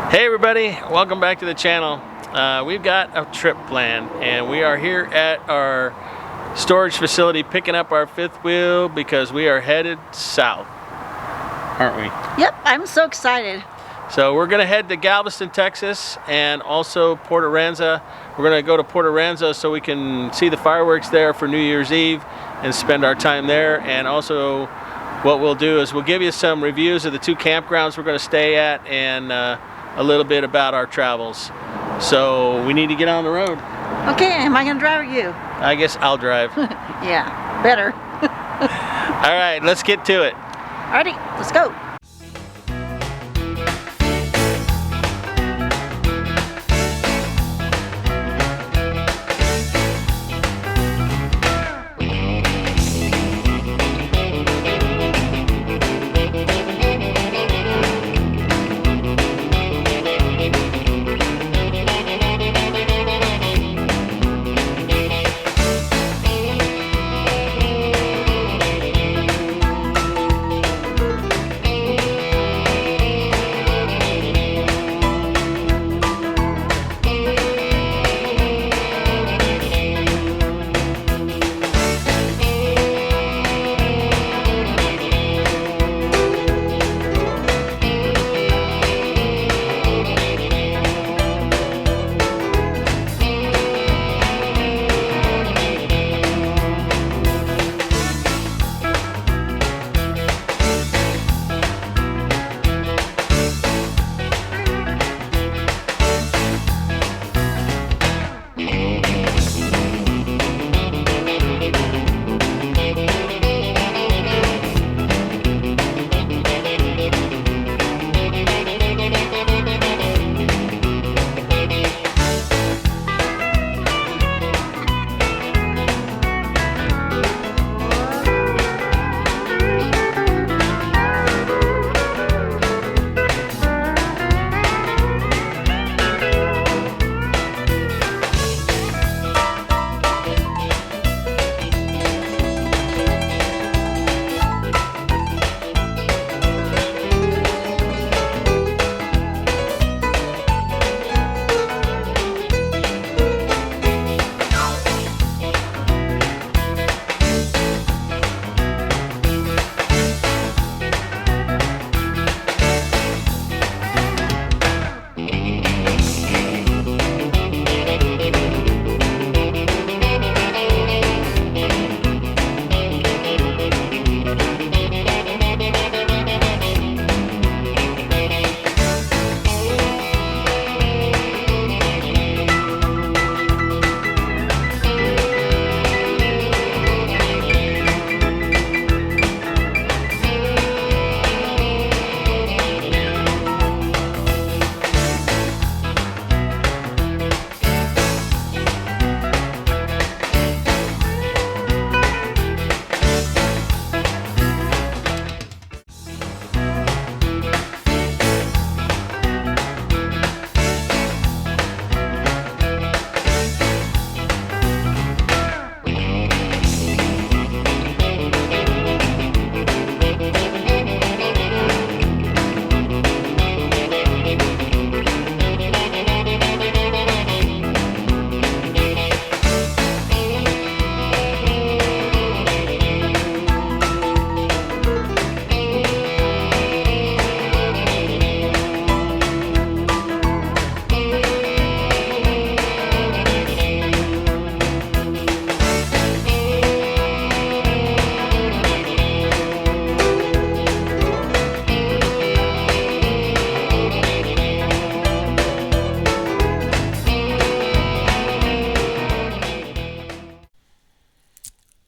Hey everybody, welcome back to the channel. We've got a trip planned and we are here at our storage facility picking up our fifth wheel because we are headed south, aren't we? Yep, I'm so excited. So we're going to head to Galveston, Texas, and also Port Aransas. We're going to go to Port Aransas so we can see the fireworks there for New Year's Eve and spend our time there. And also what we'll do is we'll give you some reviews of the two campgrounds we're going to stay at and a little bit about our travels. So we need to get on the road. Okay, am I gonna drive or you? I guess I'll drive. Yeah, better. All right, let's get to it. Alrighty, let's go.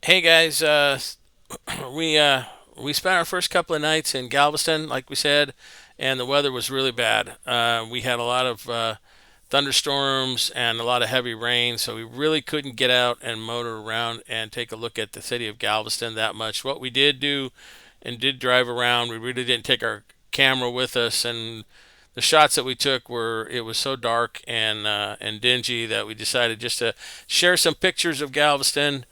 Hey guys, we spent our first couple of nights in Galveston, like we said, and the weather was really bad. We had a lot of thunderstorms and a lot of heavy rain, so we really couldn't get out and motor around and take a look at the city of Galveston that much. What we did do and did drive around, we really didn't take our camera with us, and the shots that we took it was so dark and dingy that we decided just to share some pictures of Galveston.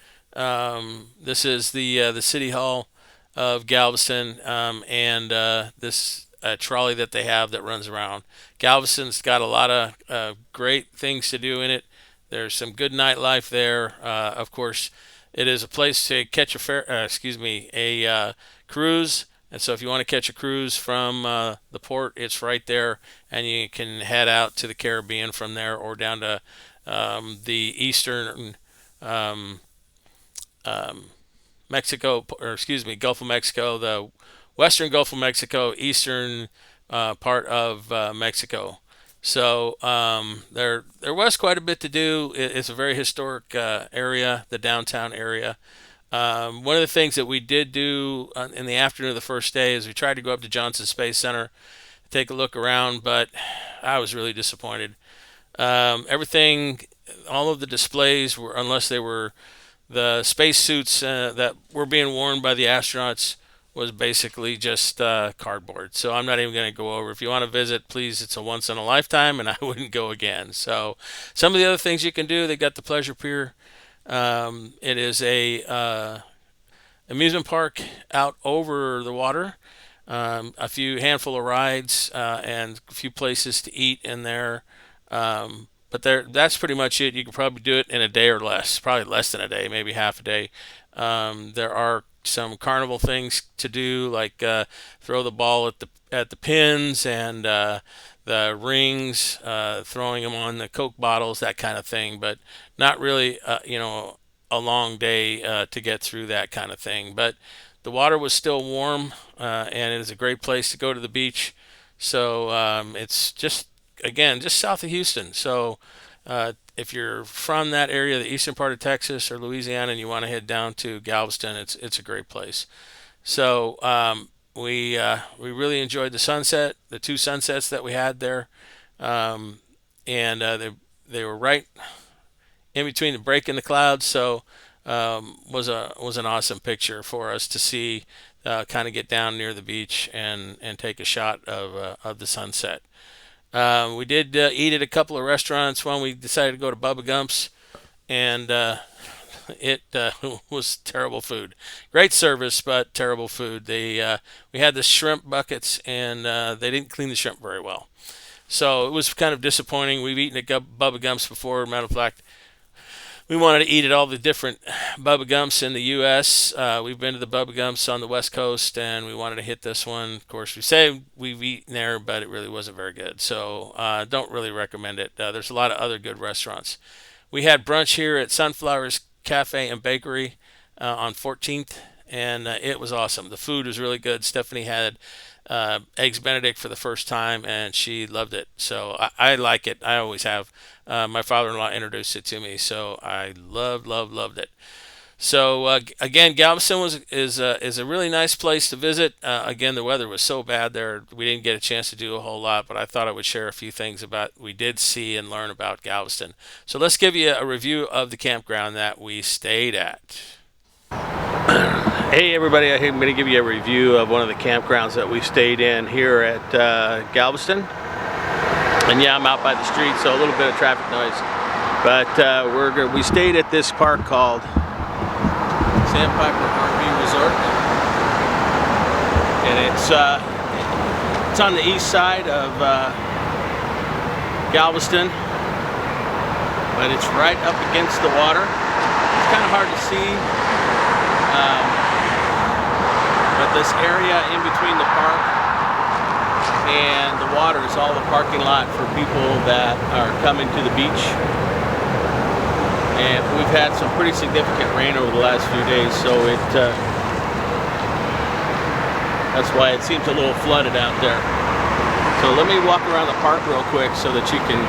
This is the City Hall of Galveston, and this a trolley that they have that runs around. Galveston's got a lot of great things to do in it. There's some good nightlife there. Of course, it is a place to catch a cruise. And so if you want to catch a cruise from the port, it's right there, and you can head out to the Caribbean from there, or down to the eastern um, um, Mexico, or excuse me, Gulf of Mexico, the western Gulf of Mexico, eastern part of Mexico. So there was quite a bit to do. It's a very historic area, the downtown area. One of the things that we did do in the afternoon of the first day is we tried to go up to Johnson Space Center, take a look around, but I was really disappointed. Everything, all of the displays were, unless they were the spacesuits that were being worn by the astronauts, was basically just cardboard. So I'm not even going to go over. If you want to visit, please, it's a once in a lifetime, and I wouldn't go again. So some of the other things you can do, they got the Pleasure Pier. It is a amusement park out over the water. A few handful of rides and a few places to eat in there. But that's pretty much it. You can probably do it in a day or less, probably less than a day, maybe half a day. There are some carnival things to do, like throw the ball at the pins and the rings, throwing them on the Coke bottles, that kind of thing. But not really, a long day to get through that kind of thing. But the water was still warm, and it is a great place to go to the beach. So it's just, again, just south of Houston. So if you're from that area, the eastern part of Texas or Louisiana, and you want to head down to Galveston, it's a great place. So we really enjoyed the sunset, the two sunsets that we had there, and they were right in between the break and the clouds. So was an awesome picture for us to see. Kind of get down near the beach and take a shot of the sunset. We did eat at a couple of restaurants. One, we decided to go to Bubba Gump's, and it was terrible food. Great service, but terrible food. We had the shrimp buckets, and they didn't clean the shrimp very well. So it was kind of disappointing. We've eaten at Bubba Gump's before. Matter of fact, we wanted to eat at all the different Bubba Gumps in the U.S. We've been to the Bubba Gumps on the West Coast, and we wanted to hit this one. Of course, we say we've eaten there, but it really wasn't very good. So don't really recommend it. There's a lot of other good restaurants. We had brunch here at Sunflowers Cafe and Bakery on 14th, and it was awesome. The food was really good. Stephanie had eggs Benedict for the first time, and she loved it. So I like it. I always have. My father-in-law introduced it to me, so I loved it. So again, Galveston is a really nice place to visit. Again, the weather was so bad there, we didn't get a chance to do a whole lot, but I thought I would share a few things about we did see and learn about Galveston. So let's give you a review of the campground that we stayed at. Hey everybody, I'm going to give you a review of one of the campgrounds that we stayed in here at Galveston. And yeah, I'm out by the street, so a little bit of traffic noise. But we stayed at this park called Sandpiper RV Resort, and it's on the east side of Galveston, but it's right up against the water. It's kind of hard to see, but this area in between the park and the water is all the parking lot for people that are coming to the beach. And we've had some pretty significant rain over the last few days, so that's why it seems a little flooded out there. So let me walk around the park real quick so that you can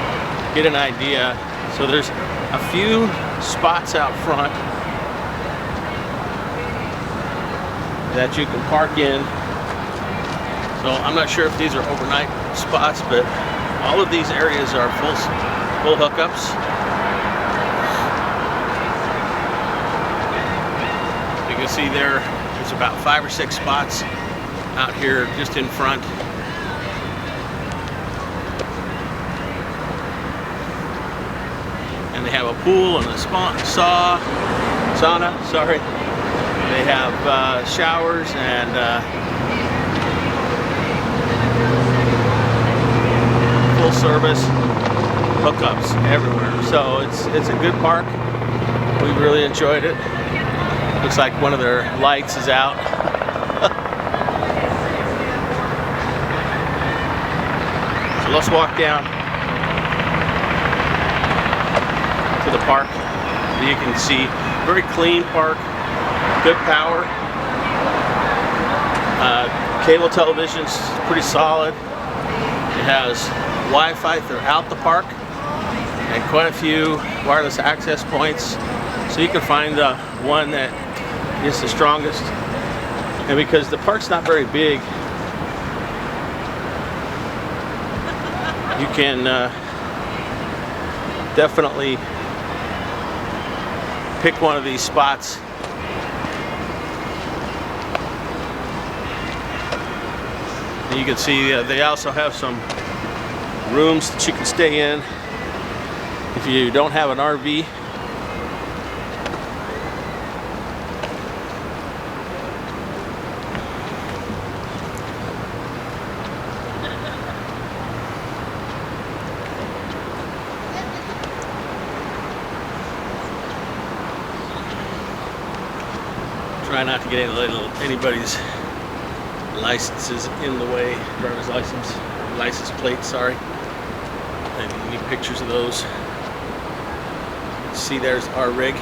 get an idea. So there's a few spots out front that you can park in. So I'm not sure if these are overnight spots, but all of these areas are full hookups. You can see there's about 5 or 6 spots out here just in front. And they have a pool and a sauna, sorry. They have showers and Full service hookups everywhere. So it's a good park. We really enjoyed it. Looks like one of their lights is out. So let's walk down to the park. You can see very clean park, good power. Cable television's pretty solid. It has Wi-Fi throughout the park and quite a few wireless access points, so you can find the one that is the strongest. And because the park's not very big, you can definitely pick one of these spots. And you can see they also have some rooms that you can stay in if you don't have an RV. Try not to get anybody's licenses in the way, driver's license plate, sorry. And any pictures of those. See, there's our rig.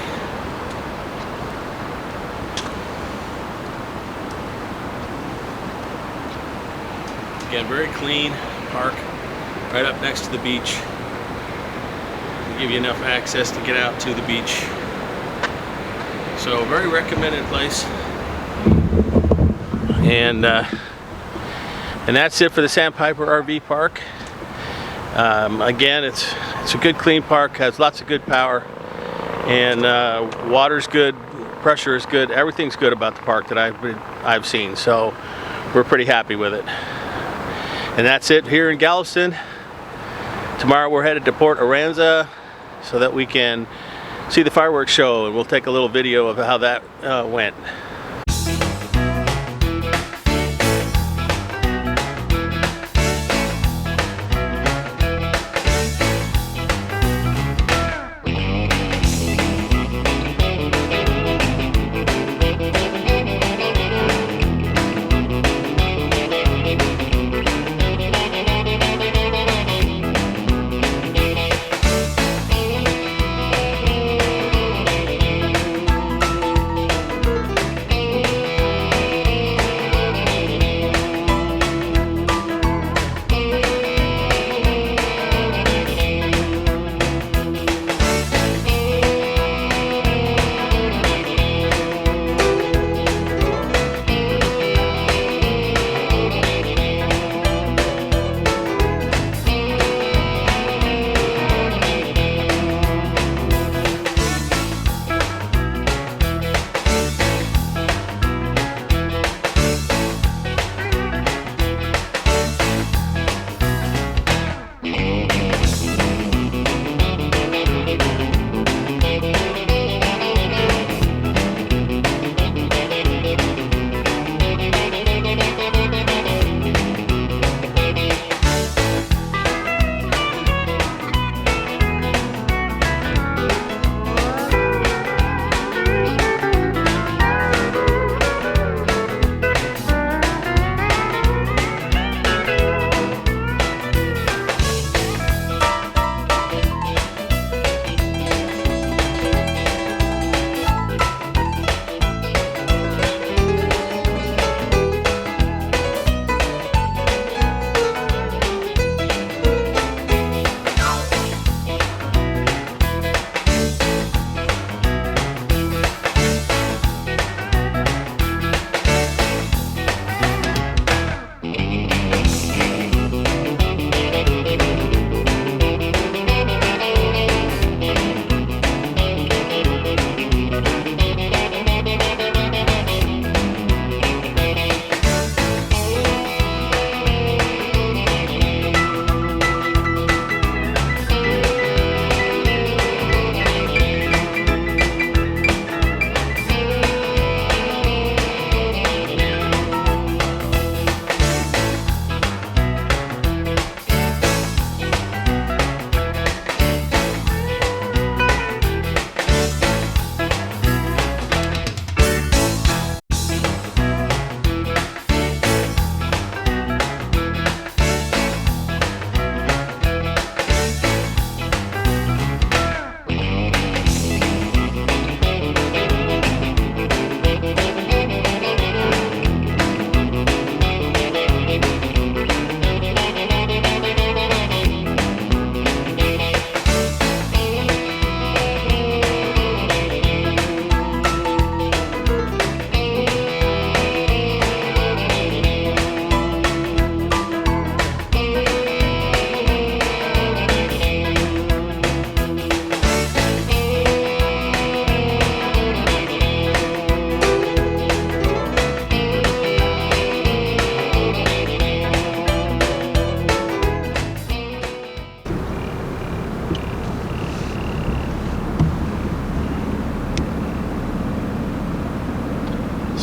Again, very clean park, right up next to the beach. It'll give you enough access to get out to the beach. So, very recommended place. And that's it for the Sandpiper RV Park. Again, it's a good, clean park. Has lots of good power, and water's good, pressure is good. Everything's good about the park that I've seen. So we're pretty happy with it. And that's it here in Galveston. Tomorrow we're headed to Port Aransas so that we can see the fireworks show, and we'll take a little video of how that went.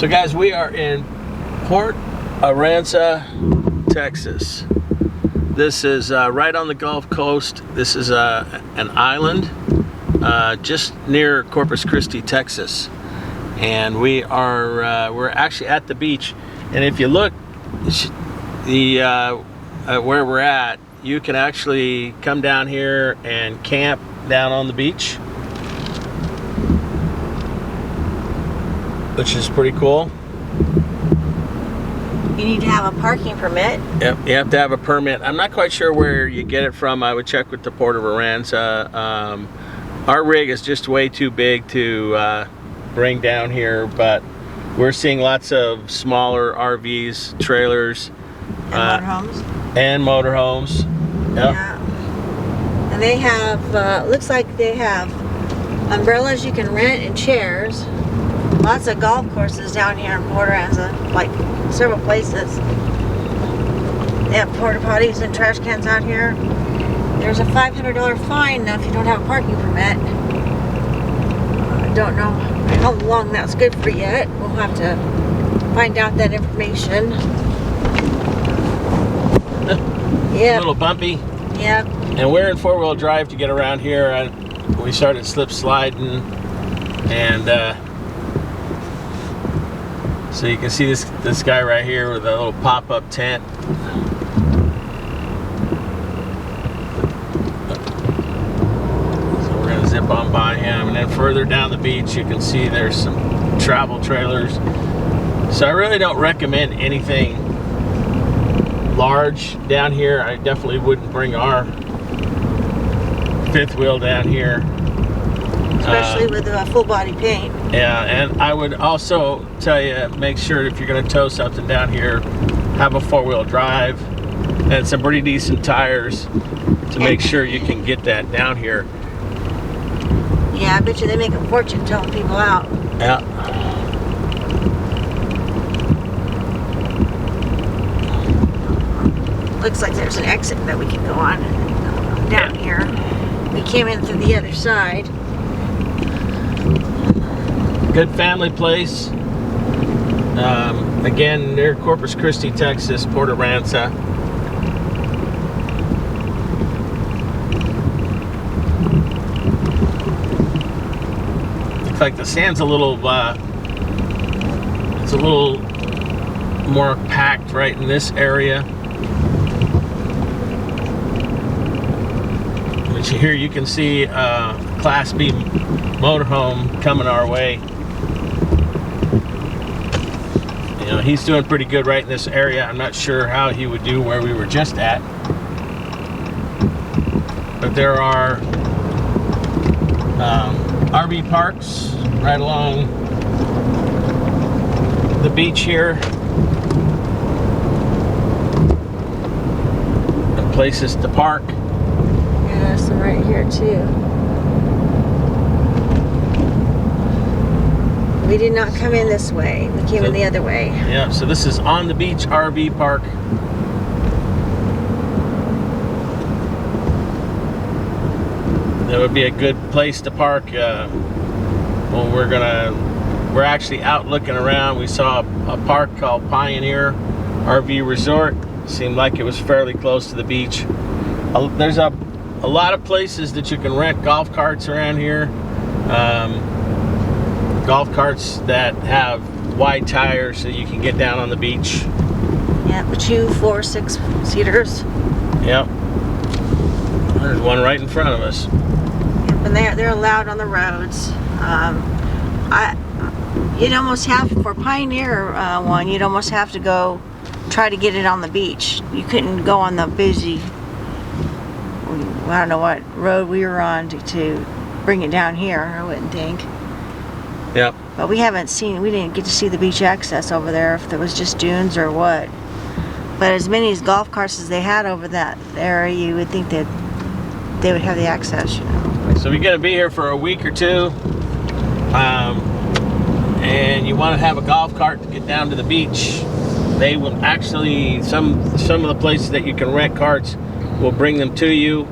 So guys, we are in Port Aransas, Texas. This is right on the Gulf Coast. This is an island just near Corpus Christi, Texas. And we are we're actually at the beach. And if you look where we're at, you can actually come down here and camp down on the beach, which is pretty cool. You need to have a parking permit. Yep, you have to have a permit. I'm not quite sure where you get it from. I would check with the Port of Aransas. Our rig is just way too big to bring down here, but we're seeing lots of smaller RVs, trailers, And motorhomes. and motorhomes. Yep. Yeah. And they have, looks like they have umbrellas you can rent and chairs. Lots of golf courses down here in Port Aransas, like several places. They have porta potties and trash cans out here. There's a $500 fine now if you don't have a parking permit. I don't know how long that's good for yet. We'll have to find out that information. A little bumpy. Yep. And we're in four-wheel drive to get around here. We started slip sliding, and so you can see this guy right here with a little pop-up tent. So we're gonna zip on by him, and then further down the beach you can see there's some travel trailers. So I really don't recommend anything large down here. I definitely wouldn't bring our fifth wheel down here. Especially with full body paint. Yeah, and I would also tell you, make sure if you're going to tow something down here, have a four-wheel drive and some pretty decent tires to make sure you can get that down here. Yeah, I bet you they make a fortune towing people out. Yeah. Looks like there's an exit that we can go on down here. We came in through the other side. Good family place. Again, near Corpus Christi, Texas, Port Aransas. Looks like the sand's a little, it's a little more packed right in this area. But here you can see Class B motorhome coming our way. You know, he's doing pretty good right in this area. I'm not sure how he would do where we were just at. But there are RV parks right along the beach here. And places to park. Yeah, there's some right here too. We did not come in this way. We came in the other way. Yeah, so this is on the beach RV park. That would be a good place to park. Well, we're actually out looking around. We saw a park called Pioneer RV Resort. Seemed like it was fairly close to the beach. There's a lot of places that you can rent golf carts around here. Golf carts that have wide tires so you can get down on the beach. Yeah, but 2, 4, 6 seaters. Yep. There's one right in front of us. Yep, and they're allowed on the roads. You'd almost have, for Pioneer one, you'd almost have to go try to get it on the beach. You couldn't go on the busy, I don't know what road we were on to bring it down here, I wouldn't think. Yep. But we didn't get to see the beach access over there, if there was just dunes or what. But as many as golf carts as they had over that area, you would think that they would have the access, you know. So we're going to be here for a week or two. And you want to have a golf cart to get down to the beach. They will actually, some of the places that you can rent carts will bring them to you.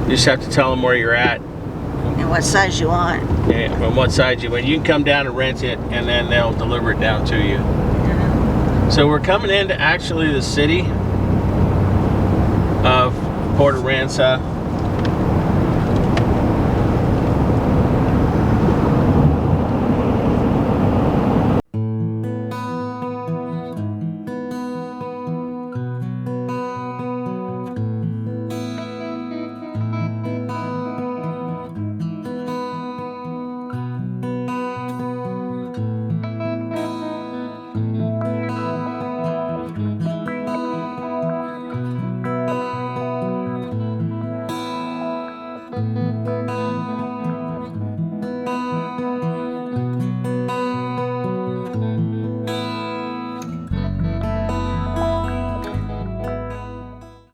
You just have to tell them where you're at. And what size you want. Yeah, from what side you want. You can come down and rent it, and then they'll deliver it down to you. Yeah. So we're coming into actually the city of Port Aransas.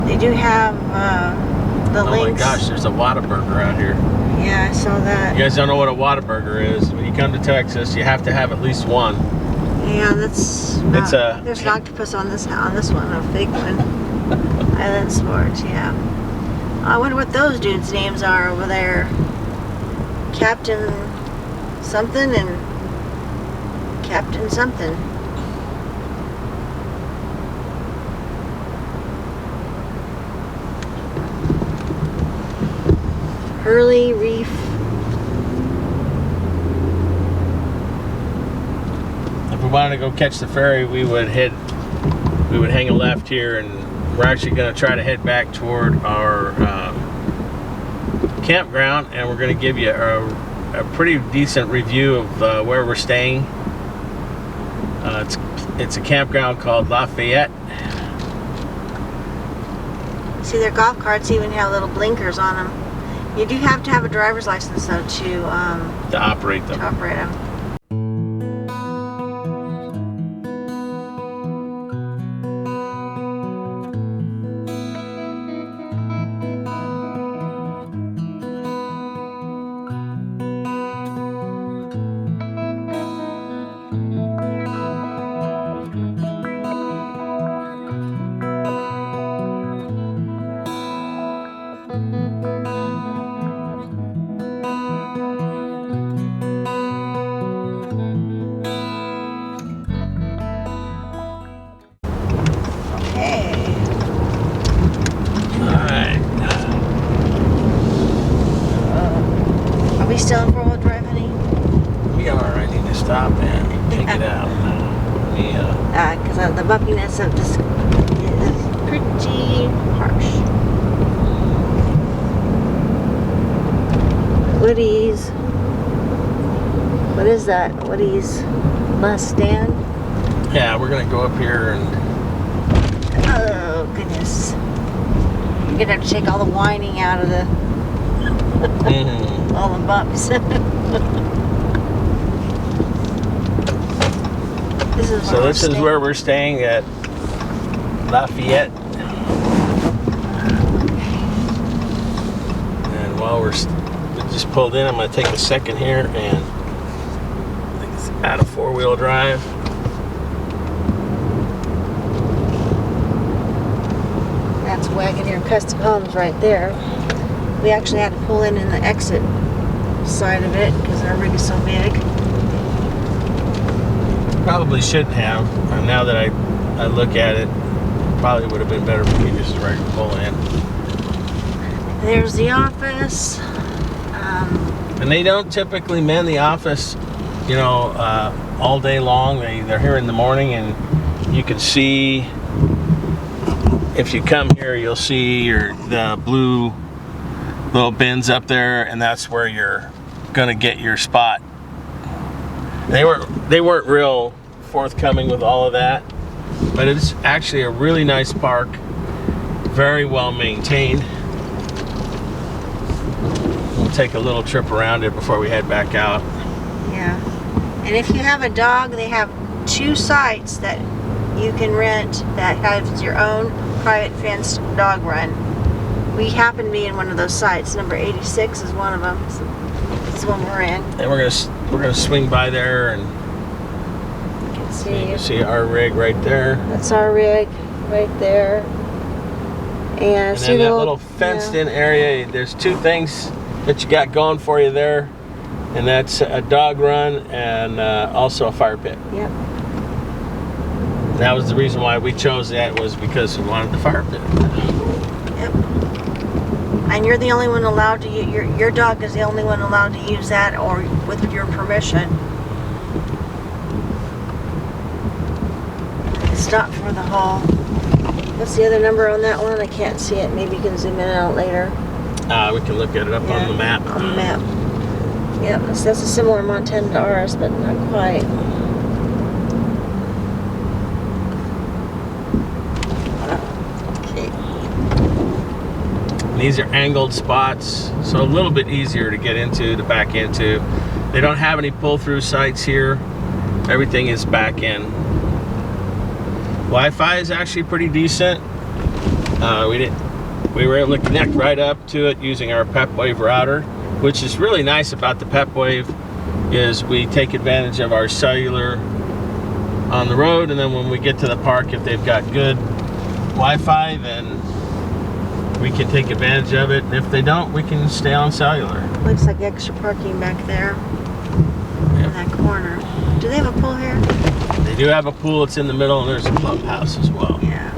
They do have the Oh links. my gosh, there's a Whataburger out here. Yeah, I saw that. You guys don't know what a Whataburger is. When you come to Texas, you have to have at least one. Yeah, that's. It's a- There's an octopus on this one, a big one. Island Sports, yeah. I wonder what those dudes' names are over there. Captain something and Captain something. Hurley Reef. If we wanted to go catch the ferry, we would hang a left here, and we're actually going to try to head back toward our campground, and we're going to give you a pretty decent review of where we're staying. It's a campground called Lafayette. See, their golf carts even have little blinkers on them. You do have to have a driver's license though to Operate them. operate them. Okay. Alright. Are we still in four-wheel drive, honey? We are. I need to stop and take it out. Because the bumpiness of this is pretty harsh. Woody's. What is that? Woody's Mustang? Yeah, we're going to go up here and Oh, goodness. You're gonna have to take all the whining out of the all the bumps. This is where we're staying at Lafayette. And while we just pulled in, I'm going to take a second here and add a four-wheel drive. That's Wagoneer Custom Homes right there. We actually had to pull in the exit side of it because our rig is so big. Probably shouldn't have. And now that I look at it, probably would have been better for me just to right pull in. There's the office. And they don't typically man the office, you know, all day long. They're here in the morning, and you can see, if you come here, you'll see the blue little bins up there, and that's where you're gonna get your spot. They weren't real forthcoming with all of that, but it's actually a really nice park, very well maintained. We'll take a little trip around it before we head back out. Yeah. And if you have a dog, they have 2 sites that you can rent that has your own private fenced dog run. We happen to be in one of those sites. Number 86 is one of them. So it's the one we're in. And we're gonna swing by there, and You can you see. can see our rig right there. That's our rig right there. And And see then the that little fenced-in area. There's 2 things that you got going for you there, and that's a dog run and also a fire pit. Yep. That was the reason why we chose that, was because we wanted the fire pit. Yep. And you're the only one allowed to use, your dog is the only one allowed to use that, or with your permission. Stop for the haul. What's the other number on that one? I can't see it. Maybe you can zoom in and out later. We can look at it up on the map. On the map. Yep, that's a similar Montana to ours, but not quite. Okay. These are angled spots, so a little bit easier to get into, to back into. They don't have any pull-through sites here. Everything is back in. Wi-Fi is actually pretty decent. We were able to connect right up to it using our PepWave router, which is really nice about the PepWave, is we take advantage of our cellular on the road, and then when we get to the park, if they've got good Wi-Fi, then we can take advantage of it, and if they don't, we can stay on cellular. Looks like extra parking back there in that corner. Do they have a pool here? They do have a pool. It's in the middle, and there's a clubhouse as well. Yeah,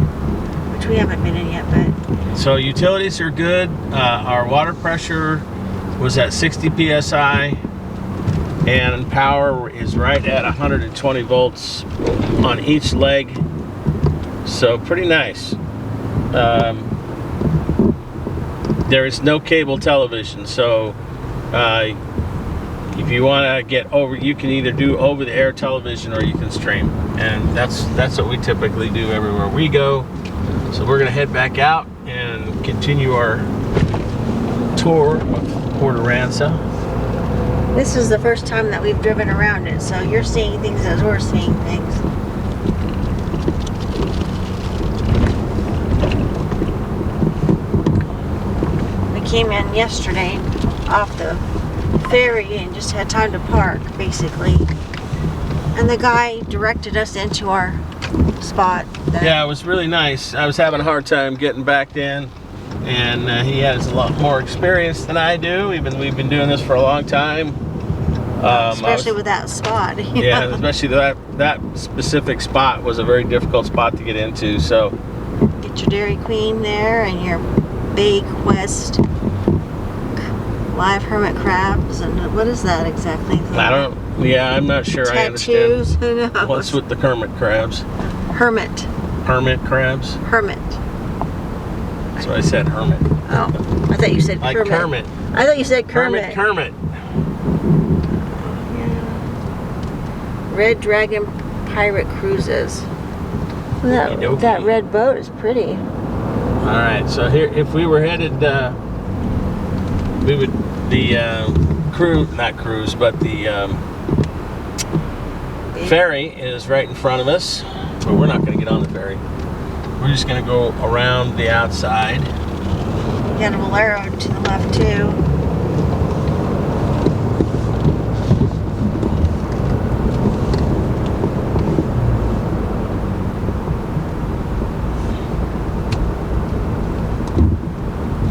which we haven't been in yet, but... So utilities are good. Our water pressure was at 60 psi, and power is right at 120 volts on each leg. So pretty nice. There is no cable television, so if you want to get over, you can either do over-the-air television or you can stream, and that's what we typically do everywhere we go. So we're gonna head back out and continue our tour of Port Aransas. This is the first time that we've driven around it, so you're seeing things as we're seeing things. We came in yesterday off the ferry and just had time to park, basically. And the guy directed us into our spot. Yeah, it was really nice. I was having a hard time getting back in, and he has a lot more experience than I do. We've been doing this for a long time. Especially with that spot. Yeah, especially that specific spot was a very difficult spot to get into. So get your Dairy Queen there and your Bay Quest live hermit crabs, and what is that exactly? I'm not sure. Tattoos. I understand. What's with the hermit crabs? Hermit crabs. Hermit. That's what I said, hermit. Oh, I thought you said like Kermit. Kermit. I thought you said Kermit. Kermit. Yeah. Red Dragon Pirate Cruises. That red boat is pretty. All right, so here, if we were headed, we would the ferry is right in front of us, but we're not going to get on the ferry. We're just going to go around the outside. You got a Bolero to the left too.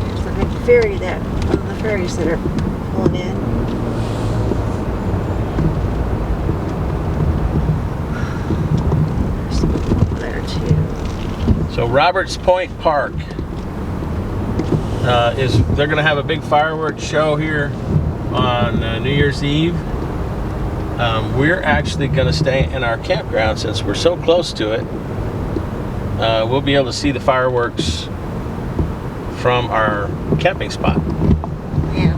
There's the big ferry one of the ferries that are pulling in. So Roberts Point Park they're going to have a big fireworks show here on New Year's Eve. We're actually going to stay in our campground since we're so close to it. We'll be able to see the fireworks from our camping spot. Yeah,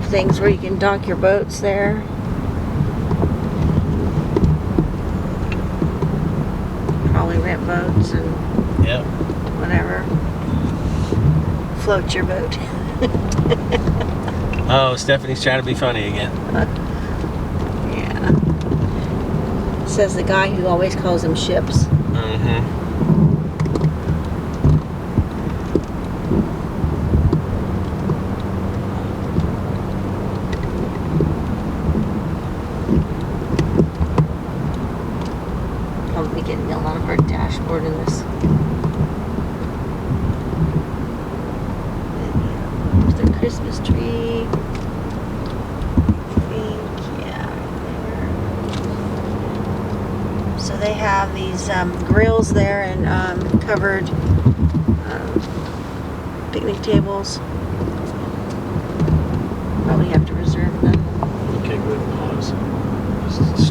things where you can dock your boats there. Probably rent boats and whatever. Float your boat. Oh, Stephanie's trying to be funny again. Yeah. Says the guy who always calls them ships. Mm-hmm. Probably getting a lot of our dashboard in this. There's the Christmas tree. have these grills there and covered picnic tables. Probably have to reserve them. Okay, good. Pause. This is